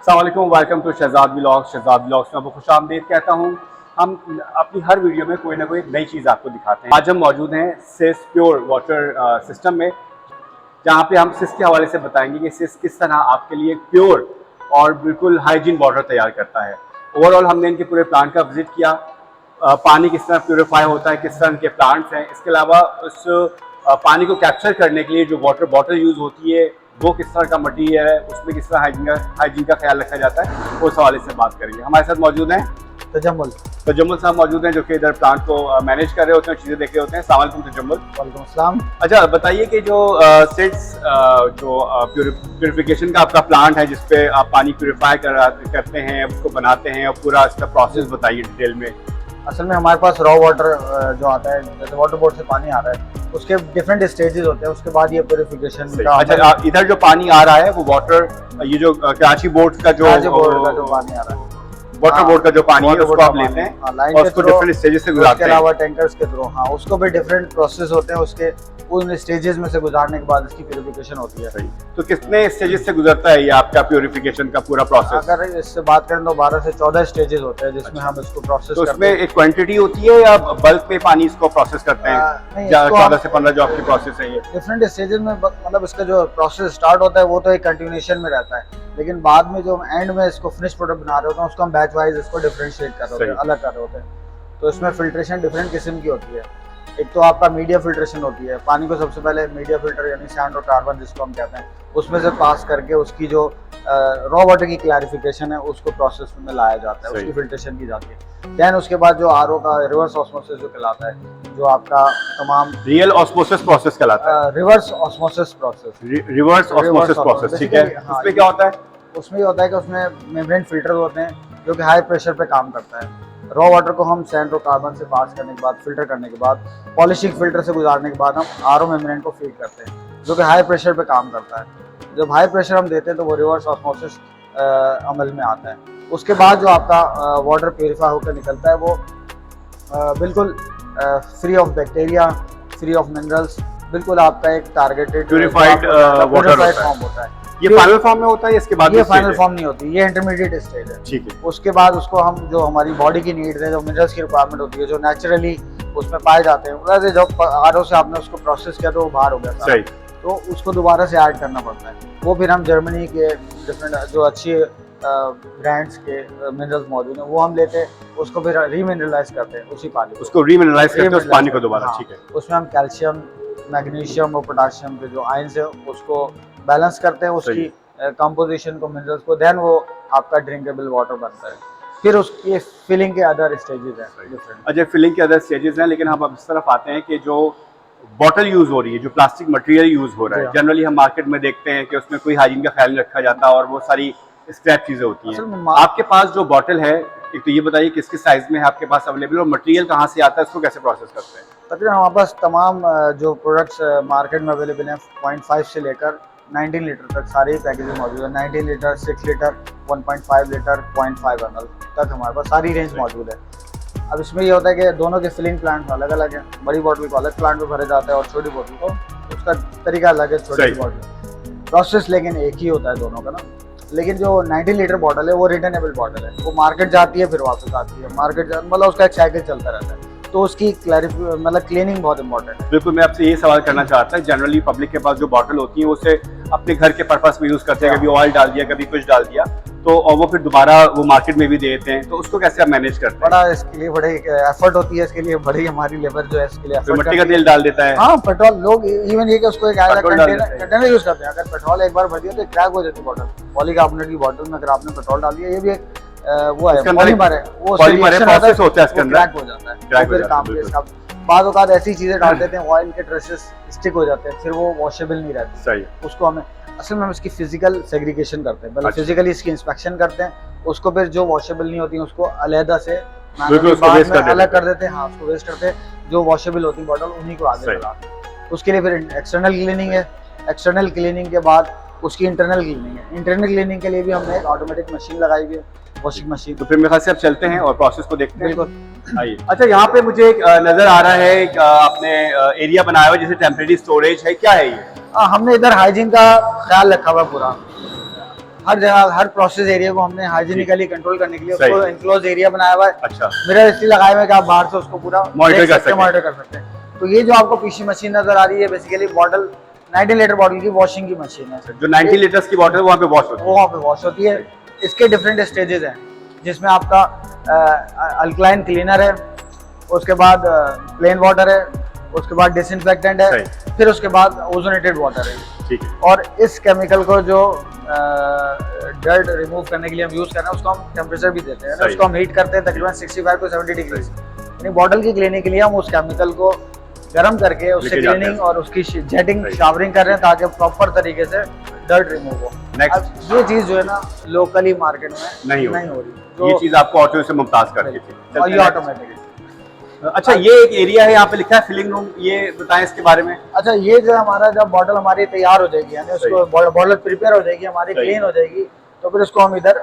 अस्सलाम वालेकुम, welcome to Shahzad vlogs. Shahzad vlogs में आपको खुशामदीद कहता हूँ। हम अपनी हर वीडियो में कोई ना कोई नई चीज़ आपको दिखाते हैं। आज हम मौजूद हैं सिस प्योर वाटर सिस्टम में, जहाँ पे हम सिस के हवाले से बताएंगे कि सिस किस तरह आपके लिए प्योर और बिल्कुल हाइजीन वाटर तैयार करता है। ओवरऑल हमने इनके पूरे प्लांट का विजिट किया, पानी किस तरह प्योरीफाई होता है, किस तरह इनके प्लांट्स हैं। इसके अलावा उस पानी को कैप्चर करने के लिए जो वाटर बॉटल यूज़ होती है वो किस तरह का मटीरियल है, उसमें किस तरह हाइजीन का ख्याल रखा जाता है, उस हवाले से बात करेंगे। हमारे साथ मौजूद हैं तजम्मुल साहब मौजूद हैं, जो कि इधर प्लांट को मैनेज कर रहे होते हैं, चीज़ें देख रहे होते हैं। अस्सलाम वालेकुम तजम्मुल। वालेकुम अस्सलाम। अच्छा बताइए कि जो सिट्स जो प्योरीफिकेशन का आपका प्लांट है, जिसपे आप पानी प्योरीफाई करते हैं, उसको बनाते हैं, और पूरा इसका प्रोसेस बताइए डिटेल में। असल में हमारे पास रॉ वाटर जो आता है, जैसे वाटर बोर्ड से पानी आ रहा है, उसके डिफरेंट स्टेजेस होते हैं। उसके बाद ये प्योरीफिकेशन का। अच्छा, इधर जो पानी आ रहा है वो वाटर, ये जो कराची बोर्ड का जो पानी आ रहा है, वाटर बोर्ड का जो पानी है उसको आप लेते हैं और उसको डिफरेंट स्टेजेस से गुजारते हैं। उसके अलावा टैंकर्स के थ्रू, हाँ, उसको भी डिफरेंट प्रोसेस होते हैं। उसके उन स्टेजेस में से गुजारने के बाद इसकी प्योरीफिकेशन होती है। तो कितने स्टेजेस से गुजरता है ये आपका प्योरीफिकेशन का पूरा प्रोसेस? अगर इससे बात करें तो 12 से 14 स्टेजेस होते हैं जिसमें हम इसको प्रोसेस तो उसमें एक क्वांटिटी होती है या बल्क में पानी इसको प्रोसेस करते हैं? 14 से 15 जो आपकी प्रोसेस है, ये डिफरेंट स्टेजेस में, मतलब इसका जो प्रोसेस स्टार्ट होता है वो तो एक कंटिन्यूएशन में रहता है, लेकिन बाद में जो एंड में इसको फिनिश प्रोडक्ट बना रहे होते हैं उसको हम बैच वाइज इसको डिफरेंशिएट कर रहे होते हैं, अलग कर रहे होते हैं। तो इसमें फिल्ट्रेशन डिफरेंट किस्म की होती है। एक तो आपका मीडिया फिल्ट्रेशन होती है, पानी को सबसे पहले मीडिया फिल्टर यानी सैंड और कार्बन जिसको हम कहते हैं, उसमें से पास करके उसकी जो रॉ वाटर की क्लैरिफिकेशन है उसको प्रोसेस में लाया जाता है, उसकी फिल्ट्रेशन की जाती है। देन उसके बाद जो आरओ का रिवर्स ऑस्मोसिस जो कहलाता है, जो आपका तमाम रियल ऑस्मोसिस प्रोसेस कहलाता है, reverse osmosis process, reverse osmosis process, ठीक है। उसमें क्या होता है? उसमें ये होता है कि उसमें मेम्ब्रेन फिल्टर होते हैं जो कि हाई प्रेशर पे काम करता है। रॉ वाटर को हम सैंड और कार्बन से पास करने के बाद, फिल्टर करने के बाद, पॉलिशिंग फिल्टर से गुजारने के बाद हम आरओ मेम्ब्रेन को फीड करते हैं जो कि हाई प्रेशर पे काम करता है। जब हाई प्रेशर हम देते हैं तो वो रिवर्स ऑस्मोसिस अमल में आता है। उसके बाद जो आपका वाटर प्योरीफाई होकर निकलता है वो बिल्कुल free of bacteria, free of minerals, बिल्कुल आपका एक टारगेटेड प्योरीफाइड वाटर फॉर्म होता है। ये फाइनल फॉर्म में होता है, इसके बाद ये फाइनल फॉर्म नहीं होती, ये इंटरमीडिएट स्टेज है, ठीक है। उसके बाद उसको हम जो हमारी बॉडी की नीड्स है, जो मिनरल्स की रिक्वायरमेंट होती है, जो नेचुरली उसमें पाए जाते हैं, वैसे जब आरओ से आपने उसको प्रोसेस किया तो वो बाहर हो गया था, तो उसको दोबारा से ऐड करना पड़ता है। वो फिर हम जर्मनी के डिफरेंट जो अच्छी ब्रांड्स के मिनरल्स मौजूद हैं वो हम लेते हैं, उसको फिर रीमिनरलाइज करते हैं उसी पानी को, उसको रीमिनरलाइज करते हैं उस पानी को दोबारा, ठीक है। उसमें हम कैल्शियम, मैग्नीशियम और पोटाशियम के जो आयंस है उसको बैलेंस करते हैं, उसकी कंपोजिशन को, मिनरल्स को, देन वो आपका ड्रिंकेबल वाटर बनता है। फिर उसकी फिलिंग के अदर स्टेजेस हैं डिफरेंट। अच्छा, फिलिंग के अदर स्टेजेस हैं, लेकिन हम अब इस तरफ आते हैं कि जो बॉटल यूज हो रही है, जो प्लास्टिक मटेरियल यूज हो रहा है, जनरली हम मार्केट में देखते हैं कि उसमें कोई हाइजीन का ख्याल नहीं रखा जाता और वो सारी स्क्रैप चीजें होती हैं। आपके पास जो बॉटल है, एक तो ये बताइए किस किस साइज में है आपके पास अवेलेबल, और मटेरियल कहाँ से आता है, उसको कैसे प्रोसेस करते हैं? तकरीबन हमारे पास तमाम जो प्रोडक्ट्स मार्केट में अवेलेबल हैं, 0.5 से लेकर 19 लीटर तक सारे ही पैकेजेस मौजूद है। 19 लीटर, 6 लीटर, 1.5 लीटर, 0.5 ml तक हमारे पास सारी रेंज मौजूद है। अब इसमें ये होता है कि दोनों के फिलिंग प्लांट अलग अलग हैं। बड़ी बॉटल को अलग प्लांट में भरे जाता है और छोटी बॉटल को उसका तरीका अलग है। छोटी बॉटल प्रोसेस लेकिन एक ही होता है दोनों का ना। लेकिन जो 19 लीटर बॉटल है वो रिटर्नेबल बॉटल है, वो मार्केट जाती है फिर वापस आती है, मार्केट मतलब उसका एक साइकिल चलता रहता है, तो उसकी मतलब क्लीनिंग बहुत इंपॉर्टेंट है। बिल्कुल, मैं आपसे ये सवाल करना चाहता हूँ, जनरली पब्लिक के पास जो बॉटल होती है उसे अपने घर के पर्पस में यूज करते हैं, कभी ऑयल डाल दिया, कभी कुछ डाल दिया, तो और वो फिर दोबारा वो मार्केट में भी देते हैं, तो उसको कैसे आप मैनेज करते हैं? बड़ा इसके लिए बड़े एफर्ट होती है, इसके लिए बड़ी हमारी लेबर जो है इसके लिए एफर्ट, मिट्टी का तेल डाल देता है। हाँ, पेट्रोल, लोग इवन ये कि उसको एक कंटेनर यूज करते हैं। अगर पेट्रोल एक बार भर दिया तो क्रैक हो जाती है बॉटल, पॉलीकार्बोनेट की बॉटल में अगर आपने पेट्रोल डाल दिया, ये भी एक वो है पॉलीमर है, वो प्रोसेस होता है, इसके अंदर क्रैक हो जाता है, फिर काम के इसका बाद औकात ऐसी चीजें डाल देते हैं, ऑयल के ट्रेसेस स्टिक हो जाते हैं, फिर वो वॉशेबल नहीं रहती। सही, उसको हमें असल में हम इसकी फिजिकल सेग्रीगेशन करते हैं, पहले फिजिकली इसकी इंस्पेक्शन करते हैं, उसको फिर जो वॉशेबल नहीं होती उसको अलहदा से अलग कर देते हैं। हाँ, उसको वेस्ट करते हैं, जो वॉशेबल होती है बॉटल उन्हीं को आगे बढ़ाते हैं। उसके लिए फिर एक्सटर्नल क्लीनिंग है, एक्सटर्नल क्लीनिंग के बाद उसकी इंटरनल क्लीनिंग है। इंटरनल क्लीनिंग के लिए भी हमने एक ऑटोमेटिक मशीन लगाई हुई है, वॉशिंग मशीन। तो फिर मेरे ख्याल से अब चलते हैं और प्रोसेस को देखते हैं। बिल्कुल, आइए। अच्छा, यहाँ पे मुझे एक नजर आ रहा है, एक आपने एरिया बनाया हुआ है जैसे टेम्परेरी स्टोरेज है, क्या है ये? हमने इधर हाइजीन का ख्याल रखा हुआ पूरा। हर जगह हर प्रोसेस एरिया को हमने हाइजीनिकली कंट्रोल करने के लिए सही। उसको एनक्लोज एरिया बनाया हुआ है। अच्छा, मिरर इसलिए लगाए हुए हैं कि आप बाहर से उसको पूरा मॉनिटर देख कर सकते हैं, सकें। मॉनिटर कर सकते हैं। तो ये जो आपको पीसी मशीन नजर आ रही है बेसिकली बॉटल 19 लीटर बॉटल की वॉशिंग की मशीन है। जो 90 लीटर्स की बॉटल वहाँ पे वॉश होती वो वहाँ पे वॉश होती है। इसके डिफरेंट स्टेजेस हैं जिसमें आपका अल्कलाइन क्लीनर है, उसके बाद प्लेन वाटर है, उसके बाद डिसइंफेक्टेंट है, सही। फिर उसके बाद ओजोनेटेड वाटर है। ठीक है, और इस केमिकल को जो डर्ट रिमूव करने के लिए हम यूज कर रहे हैं उसको हम टेम्परेचर भी देते हैं ना, सही। उसको हम हीट करते हैं तकरीबन 65 टू 70 डिग्री। यानी बॉटल की क्लीनिंग के लिए हम उस केमिकल को गर्म करके उससे लेके जाते क्लीनिंग हैं। और उसकी जेटिंग सही। शावरिंग कर रहे हैं ताकि प्रॉपर तरीके से डर्ट रिमूव हो। नेक्स्ट अब ये चीज जो है ना लोकली मार्केट में नहीं नहीं हो हो रही, ये जो चीज आपको ऑटो से मुमताज करती थी। और चलते ये हैं। ऑटोमेटिक। अच्छा, ये एक एरिया है यहाँ पे लिखा है फिलिंग रूम, ये बताएं इसके बारे में। अच्छा, ये जो हमारा जब बॉटल हमारी तैयार हो जाएगी यानी उसको बॉटल प्रिपेयर हो जाएगी हमारी, सही। क्लीन हो जाएगी, तो फिर उसको हम इधर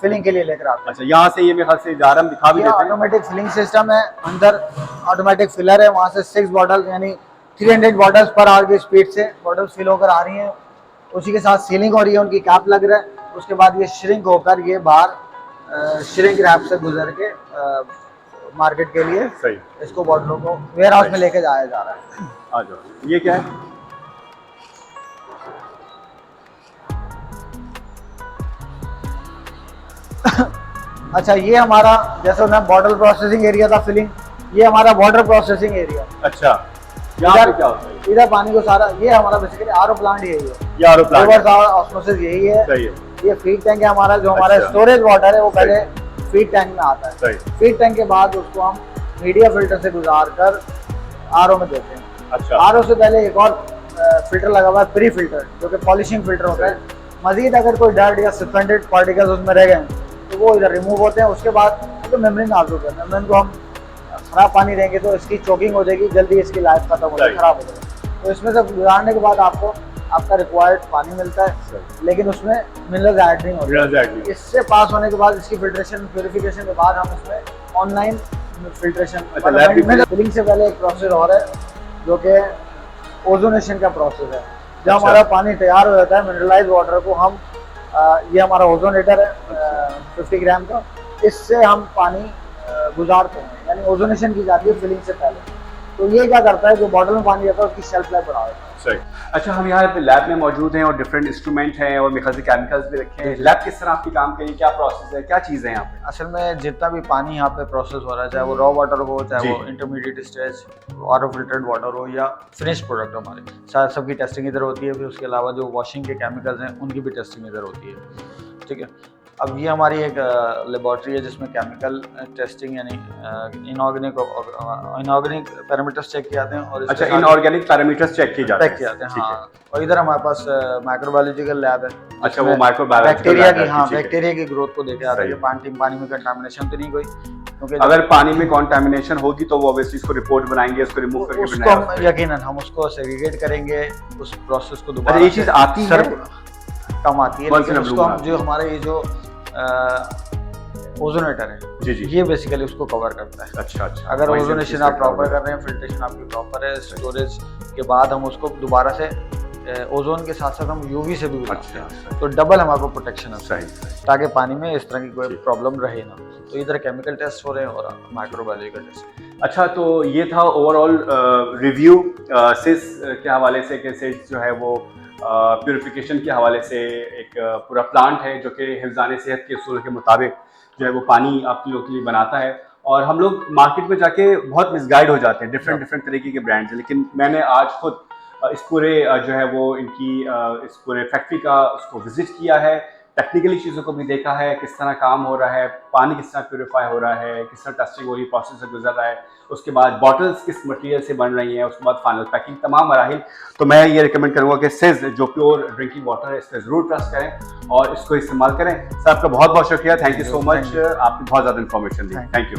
फिलिंग के लिए लेकर आते हैं। अच्छा, यहाँ से ये मेरे ख्याल से जा रहा हम दिखा भी ये देते हैं। ऑटोमेटिक फिलिंग सिस्टम है, अंदर ऑटोमेटिक फिलर है, वहाँ से 6 बॉटल यानी 300 बॉटल्स पर आवर की स्पीड से बॉटल्स फिल होकर आ रही हैं। उसी के साथ सीलिंग हो रही है, उनकी कैप लग रहा है। उसके बाद ये श्रिंक होकर ये बाहर श्रिंक रैप से गुजर के मार्केट के लिए सही, इसको बॉटलों को वेयर हाउस में लेके जाया जा रहा है। आ जाओ। ये क्या है? अच्छा, ये हमारा जैसे ना बॉटल प्रोसेसिंग एरिया था फिलिंग, ये हमारा वाटर प्रोसेसिंग एरिया। अच्छा, यहाँ पे क्या होता है? इधर पानी को सारा, ये हमारा बेसिकली आरओ प्लांट यही है, ये आरओ प्लांट रिवर्स ऑस्मोसिस यही है। सही है, ये फीड टैंक है हमारा, जो हमारा अच्छा। स्टोरेज वाटर है वो पहले फीड टैंक में आता है। सही। फीड टैंक के बाद उसको हम मीडिया फिल्टर से गुजार कर आरओ में देते हैं। अच्छा, आरओ से पहले एक और फिल्टर लगा हुआ है, प्री फिल्टर, जो कि पॉलिशिंग फिल्टर होता है। मजीद अगर कोई डर्ट या सस्पेंडेड पार्टिकल्स उसमें रह गए तो वो इधर रिमूव होते हैं। उसके बाद तो मेम्ब्रेन नाजुक है, मेम्ब्रेन को हम खराब पानी देंगे तो इसकी चोकिंग हो जाएगी, जल्दी इसकी लाइफ खत्म हो जाएगी, खराब हो जाएगी। तो इसमें से गुजारने के बाद आपको आपका रिक्वायर्ड पानी मिलता है, लेकिन उसमें मिनरल्स ऐड नहीं होते। इससे पास होने के बाद इसकी फिल्ट्रेशन प्यूरिफिकेशन के बाद हम इसमें ऑनलाइन फिल्ट्रेशन फिलिंग से पहले एक प्रोसेस और है जो कि ओजोनेशन का प्रोसेस है। जब हमारा पानी तैयार हो जाता है मिनरलाइज वाटर को हम ये हमारा ओजोनेटर है 50 ग्राम का, इससे हम पानी गुजारते हैं, यानी ओजोनेशन की जाती है फिलिंग से पहले। तो ये क्या करता है, जो बॉटल में पानी रहता है उसकी शेल्फ लाइफ बढ़ा देता है। सही। अच्छा, हम यहाँ पे लैब में मौजूद हैं और डिफरेंट इंस्ट्रूमेंट हैं और मेरे ख्याल से केमिकल्स भी रखे हैं। लैब किस तरह आपकी काम करिए, क्या प्रोसेस है, क्या चीज़ है यहाँ पे? असल में जितना भी पानी यहाँ पे प्रोसेस हो रहा है, चाहे वो रॉ वाटर हो, चाहे जी। वो intermediate stage RO filtered water हो या फिनिश प्रोडक्ट हमारे, सारे सबकी टेस्टिंग इधर होती है। फिर उसके अलावा जो वॉशिंग के केमिकल्स हैं उनकी भी टेस्टिंग इधर होती है। ठीक है, अब ये हमारी एक लेबॉर्ट्री है जिसमें केमिकल टेस्टिंग यानी इनऑर्गेनिक पैरामीटर्स चेक किए जाते हैं। और अच्छा, इनऑर्गेनिक पैरामीटर्स चेक किए जाते हैं। चेक किए जाते हैं, ठीक है। हाँ। और इधर हमारे पास माइक्रोबायोलॉजिकल लैब है। अच्छा, वो माइक्रोबायोलॉजिकल बैक्टीरिया की, लैब है, हाँ, ठीक है। बैक्टीरिया की ग्रोथ को देखे जाते सही। हैं कि पानी में कंटामिनेशन तो नहीं कोई, क्योंकि अगर पानी में कंटामिनेशन होगी तो वो ऑब्वियसली इसको रिपोर्ट बनाएंगे, उसको रिमूव करके उसको हम यकीनन हम उसको सेग्रीगेट करेंगे, उस प्रोसेस को दोबारा ये चीज़ आती है, कम आती है, कौन लेकिन सी उसको हम आती जो हमारे ये जो ओजोनेटर है जी जी, ये बेसिकली उसको कवर करता है। अच्छा अच्छा। अगर वहीं से ओजोनेशन चीज़ आप cover प्रॉपर है। कर रहे हैं, फिल्ट्रेशन आपकी प्रॉपर है, स्टोरेज के बाद हम उसको दोबारा से ओजोन के साथ साथ हम यूवी से भी बनाते हैं, अच्छा, तो डबल हमारे को प्रोटेक्शन है सही सही। ताकि पानी में इस तरह की कोई ठीक। प्रॉब्लम रहे ना। तो इधर केमिकल टेस्ट हो रहे हैं और माइक्रोबायोलॉजिकल टेस्ट। अच्छा, तो ये था ओवरऑल रिव्यू सिस के हवाले से कि सिस जो है वो प्यूरिफिकेशन के हवाले से एक पूरा प्लांट है जो कि हिफ्ज़ान सेहत के उसूल के मुताबिक जो है वो पानी आप लोगों के लिए बनाता है। और हम लोग मार्केट में जाके बहुत मिसगाइड हो जाते हैं, डिफरेंट तरीके के ब्रांड्स हैं, लेकिन मैंने आज खुद इस पूरे जो है वो इनकी इस पूरे फैक्ट्री का उसको विजिट किया है, टेक्निकली चीज़ों को भी देखा है, किस तरह काम हो रहा है, पानी किस तरह प्योरीफाई हो रहा है, किस तरह टेस्टिंग हो रही है, प्रोसेस से गुजर रहा है, उसके बाद बॉटल्स किस मटेरियल से बन रही हैं, उसके बाद फाइनल पैकिंग, तमाम मराहिल। तो मैं ये रिकमेंड करूँगा कि सिस जो प्योर ड्रिंकिंग वाटर है इस पर ज़रूर ट्रस्ट करें और इसको इस्तेमाल करें। सर, आपका बहुत बहुत शुक्रिया, थैंक यू सो मच, आपने बहुत ज़्यादा इन्फॉर्मेशन दी, थैंक यू।